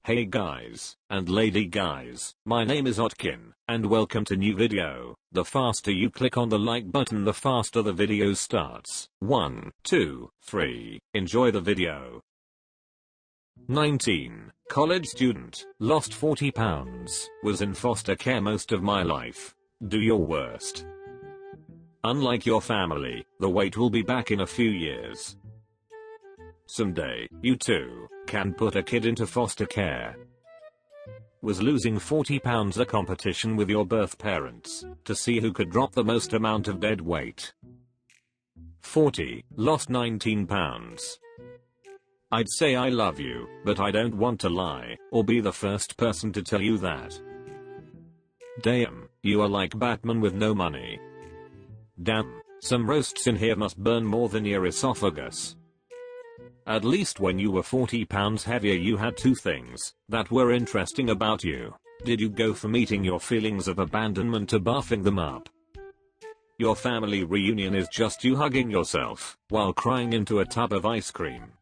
Hey guys, and lady guys, my name is Otkin, and welcome to new video. The faster you click on the like button, the faster the video starts. 1, 2, 3, enjoy the video. 19, college student, lost 40 pounds, was in foster care most of my life. Do your worst. Unlike your family, the weight will be back in a few years. Someday, you too, can put a kid into foster care. Was losing 40 pounds a competition with your birth parents, to see who could drop the most amount of dead weight. 40, lost 19 pounds. I'd say I love you, but I don't want to lie, or be the first person to tell you that. Damn, you are like Batman with no money. Damn, some roasts in here must burn more than your esophagus. At least when you were 40 pounds heavier you had two things that were interesting about you. Did you go from eating your feelings of abandonment to buffing them up? Your family reunion is just you hugging yourself while crying into a tub of ice cream.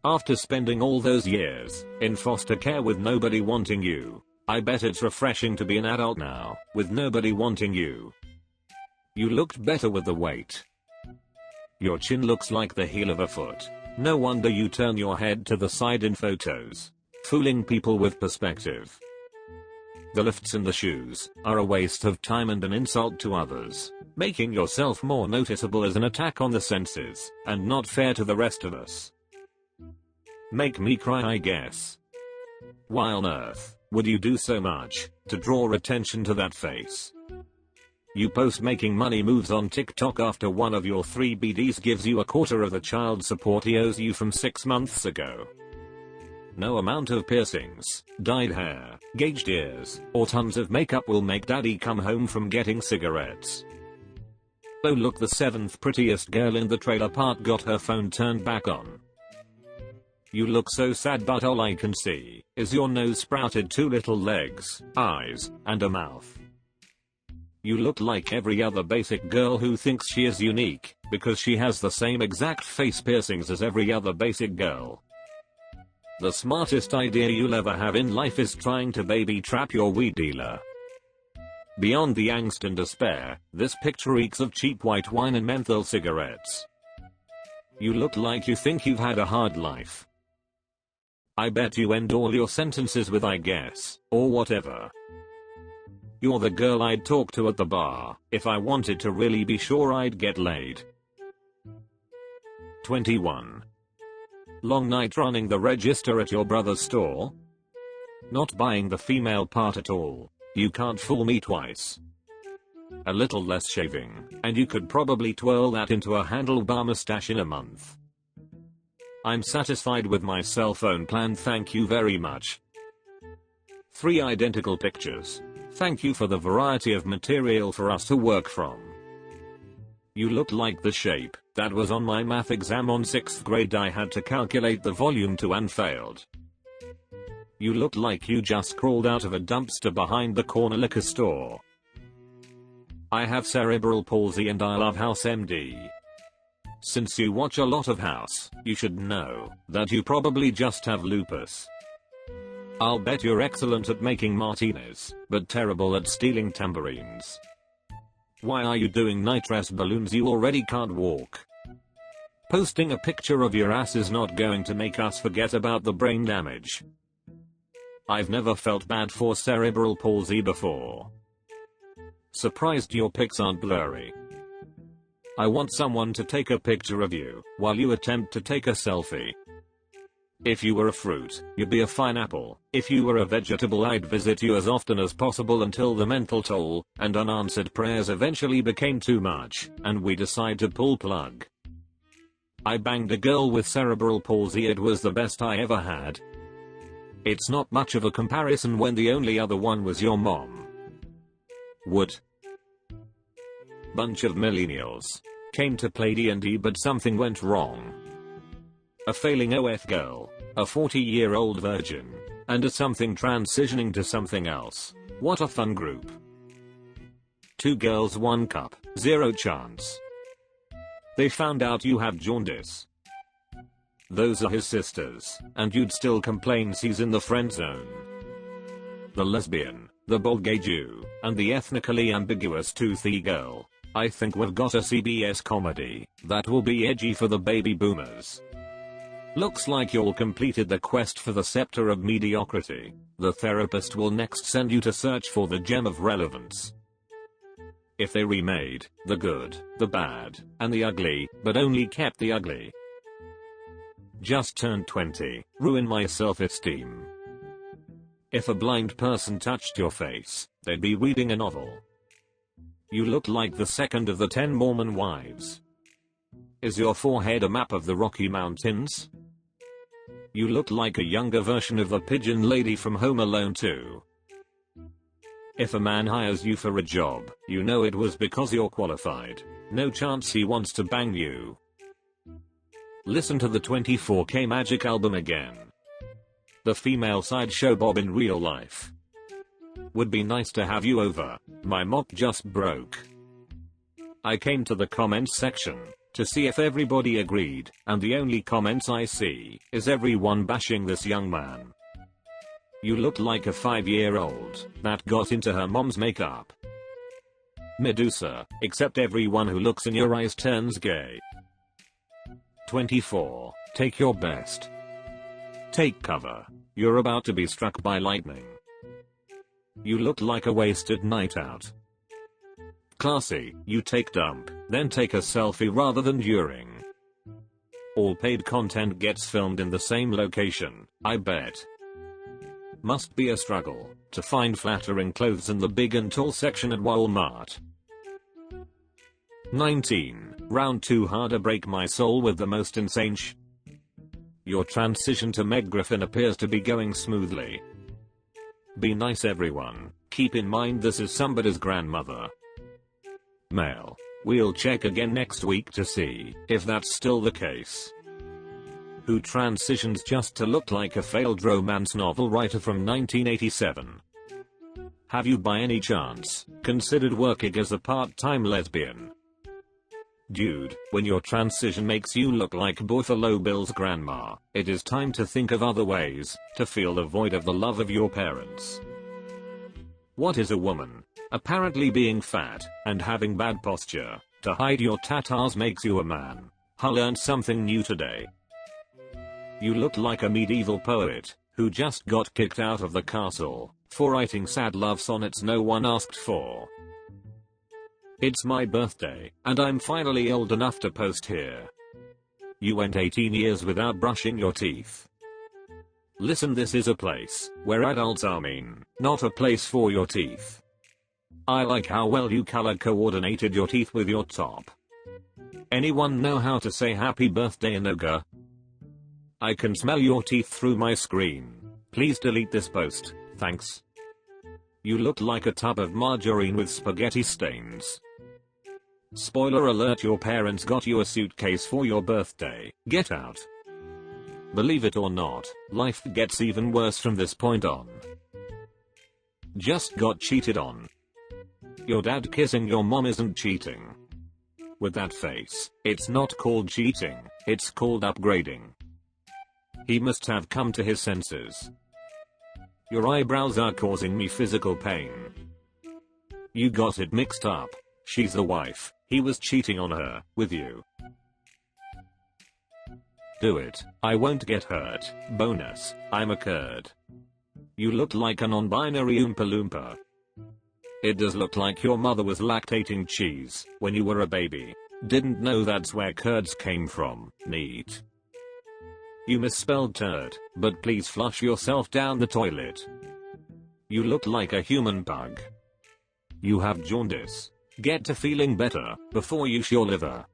After spending all those years in foster care with nobody wanting you, I bet it's refreshing to be an adult now with nobody wanting you. You looked better with the weight. Your chin looks like the heel of a foot. No wonder you turn your head to the side in photos, fooling people with perspective. The lifts in the shoes are a waste of time and an insult to others. Making yourself more noticeable is an attack on the senses, and not fair to the rest of us. Make me cry, I guess. Why on earth would you do so much to draw attention to that face? You post making money moves on TikTok after one of your 3 BDs gives you a quarter of the child support he owes you from 6 months ago. No amount of piercings, dyed hair, gauged ears, or tons of makeup will make daddy come home from getting cigarettes. Oh look, the 7th prettiest girl in the trailer park got her phone turned back on. You look so sad, but all I can see is your nose sprouted 2 little legs, eyes, and a mouth. You look like every other basic girl who thinks she is unique because she has the same exact face piercings as every other basic girl. The smartest idea you'll ever have in life is trying to baby trap your weed dealer. Beyond the angst and despair, this picture reeks of cheap white wine and menthol cigarettes. You look like you think you've had a hard life. I bet you end all your sentences with I guess, or whatever. You're the girl I'd talk to at the bar if I wanted to really be sure I'd get laid. 21. Long night running the register at your brother's store? Not buying the female part at all. You can't fool me twice. A little less shaving, and you could probably twirl that into a handlebar mustache in a month. I'm satisfied with my cell phone plan, thank you very much. 3 identical pictures. Thank you for the variety of material for us to work from. You look like the shape that was on my math exam on 6th grade. I had to calculate the volume to and failed. You look like you just crawled out of a dumpster behind the corner liquor store. I have cerebral palsy and I love House MD. Since you watch a lot of House, you should know that you probably just have lupus. I'll bet you're excellent at making martinis, but terrible at stealing tambourines. Why are you doing nitrous balloons? You already can't walk. Posting a picture of your ass is not going to make us forget about the brain damage. I've never felt bad for cerebral palsy before. Surprised your pics aren't blurry. I want someone to take a picture of you while you attempt to take a selfie. If you were a fruit, you'd be a fine apple. If you were a vegetable, I'd visit you as often as possible until the mental toll and unanswered prayers eventually became too much, and we decide to pull plug. I banged a girl with cerebral palsy, it was the best I ever had. It's not much of a comparison when the only other one was your mom. Would. Bunch of millennials came to play D&D but something went wrong. A failing OF girl, a 40-year-old virgin, and a something transitioning to something else. What a fun group. 2 girls 1 cup, 0 chance. They found out you have jaundice. those are his sisters, and you'd still complain he's in the friend zone. The lesbian, the bald gay Jew, and the ethnically ambiguous toothy girl. I think we've got a CBS comedy that will be edgy for the baby boomers. Looks like you'll completed the quest for the scepter of mediocrity. The therapist will next send you to search for the gem of relevance. If they remade the good, the bad, and the ugly, but only kept the ugly. Just turned 20, ruin my self-esteem. If a blind person touched your face, they'd be reading a novel. You look like the second of the 10 Mormon wives. Is your forehead a map of the Rocky Mountains? You look like a younger version of the pigeon lady from Home Alone 2. If a man hires you for a job, you know it was because you're qualified. No chance he wants to bang you. Listen to the 24K Magic album again. The female sideshow Bob in real life. Would be nice to have you over. My mop just broke. I came to the comments section to see if everybody agreed, and the only comments I see is everyone bashing this young man. You look like a 5-year-old that got into her mom's makeup. Medusa, except everyone who looks in your eyes turns gay. 24. Take your best. Take cover. You're about to be struck by lightning. You look like a wasted night out. Classy, you take dump, then take a selfie rather than during. All paid content gets filmed in the same location, I bet. Must be a struggle to find flattering clothes in the big and tall section at Walmart. 19. Round 2 harder break my soul with the most insane Your transition to Meg Griffin appears to be going smoothly. Be nice everyone, keep in mind this is somebody's grandmother. Male. We'll check again next week to see if that's still the case. Who transitions just to look like a failed romance novel writer from 1987? Have you by any chance considered working as a part-time lesbian? Dude, when your transition makes you look like Buffalo Bill's grandma, it is time to think of other ways to fill the void of the love of your parents. What is a woman? Apparently being fat and having bad posture to hide your tatas makes you a man. I learned something new today. You look like a medieval poet who just got kicked out of the castle for writing sad love sonnets no one asked for. It's my birthday, and I'm finally old enough to post here. You went 18 years without brushing your teeth. Listen, this is a place where adults are mean, not a place for your teeth. I like how well you color coordinated your teeth with your top. Anyone know how to say happy birthday in Oga? I can smell your teeth through my screen. Please delete this post, thanks. You look like a tub of margarine with spaghetti stains. Spoiler alert, your parents got you a suitcase for your birthday. Get out. Believe it or not, life gets even worse from this point on. Just got cheated on. Your dad kissing your mom isn't cheating. With that face, it's not called cheating, it's called upgrading. He must have come to his senses. Your eyebrows are causing me physical pain. You got it mixed up. She's the wife. He was cheating on her, with you. Do it. I won't get hurt. Bonus, I'm a curd. You look like a non-binary Oompa Loompa. It does look like your mother was lactating cheese when you were a baby. Didn't know that's where curds came from. Neat. You misspelled turd, but please flush yourself down the toilet. You look like a human bug. You have jaundice. Get to feeling better before you your liver.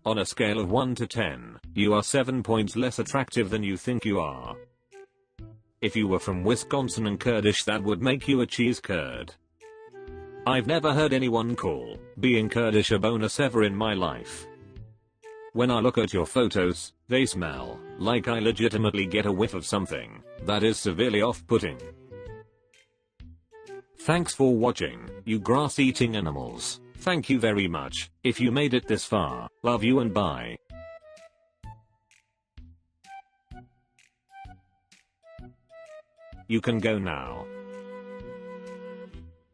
On a scale of 1 to 10, you are 7 points less attractive than you think you are. If you were from Wisconsin and Kurdish, that would make you a cheese curd. I've never heard anyone call being Kurdish a bonus ever in my life. When I look at your photos, they smell like I legitimately get a whiff of something that is severely off-putting. Thanks for watching, you grass-eating animals. Thank you very much. If you made it this far, love you and bye. You can go now.